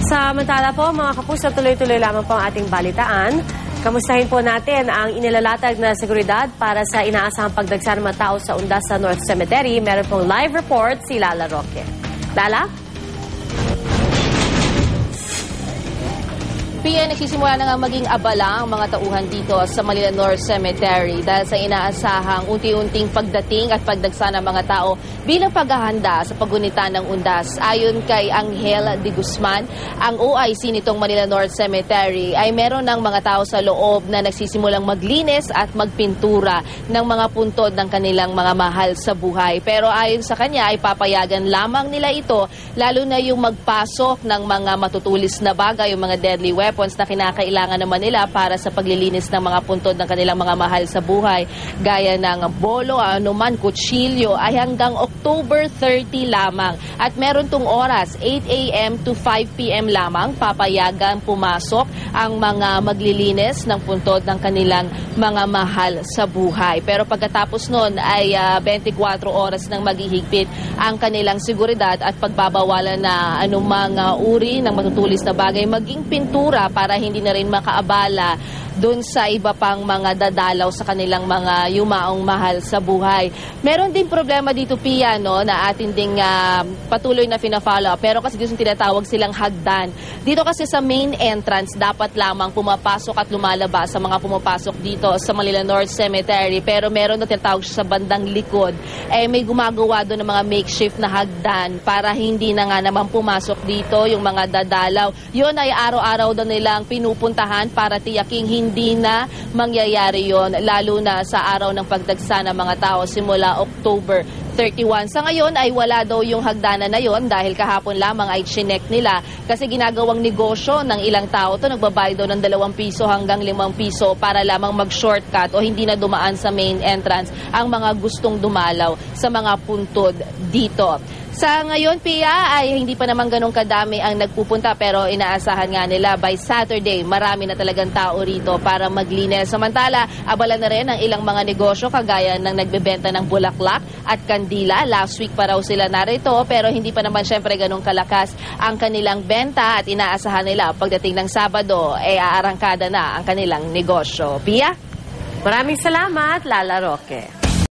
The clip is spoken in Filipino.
Samantala po mga kapuso, tuloy-tuloy lamang po ang ating balitaan. Kamustahin po natin ang inilalatag na seguridad para sa inaasahang pagdagsa ng mga tao sa undas sa North Cemetery. Meron pong live report si Lala Roque. Lala? Pia, nagsisimula na nga maging abala ang mga tauhan dito sa Manila North Cemetery dahil sa inaasahang unti-unting pagdating at pagdagsa ng mga tao bilang paghahanda sa paggunita ng undas. Ayon kay Angel de Guzman, ang OIC nitong Manila North Cemetery ay meron ng mga tao sa loob na nagsisimulang maglinis at magpintura ng mga puntod ng kanilang mga mahal sa buhay. Pero ayon sa kanya ay papayagan lamang nila ito lalo na yung magpasok ng mga matutulis na bagay, yung mga deadly weapons na kinakailangan naman nila para sa paglilinis ng mga puntod ng kanilang mga mahal sa buhay. Gaya ng bolo, anuman, kutsilyo ay hanggang October 30 lamang. At meron tong oras, 8 a.m. to 5 p.m. lamang, papayagan pumasok ang mga maglilinis ng puntod ng kanilang mga mahal sa buhay. Pero pagkatapos nun ay 24 oras nang maghihigpit ang kanilang seguridad at pagbabawalan na anumang uri ng matutulis na bagay, maging pintura para hindi na rin makaabala doon sa iba pang mga dadalaw sa kanilang mga yumaong mahal sa buhay. Meron din problema dito, Pia, no, na atin ding patuloy na fina-follow. Pero kasi dito tinatawag silang hagdan. Dito kasi sa main entrance, dapat lamang pumapasok at lumalabas sa mga pumapasok dito sa Manila North Cemetery. Pero meron na tinatawag siya sa bandang likod. May gumagawa doon ng mga makeshift na hagdan para hindi na nga naman pumasok dito yung mga dadalaw. Yun ay araw-araw daw nilang pinupuntahan para tiyaking hindi na mangyayari yon, lalo na sa araw ng pagdagsa ng mga tao simula October 31. Sa ngayon ay wala daw yung hagdanan na yon dahil kahapon lamang ay chinek nila kasi ginagawang negosyo ng ilang tao to, nagbabayad daw ng 2 piso hanggang 5 piso para lamang mag-shortcut o hindi na dumaan sa main entrance ang mga gustong dumalaw sa mga puntod dito. Sa ngayon, Pia, ay hindi pa naman ganun kadami ang nagpupunta pero inaasahan nga nila by Saturday, marami na talagang tao rito para maglinis. Samantala, abala na rin ang ilang mga negosyo kagaya ng nagbebenta ng bulaklak at kandila. Last week pa raw sila narito pero hindi pa naman syempre ganun kalakas ang kanilang benta at inaasahan nila pagdating ng Sabado, aarangkada na ang kanilang negosyo. Pia? Maraming salamat, Lala Roque.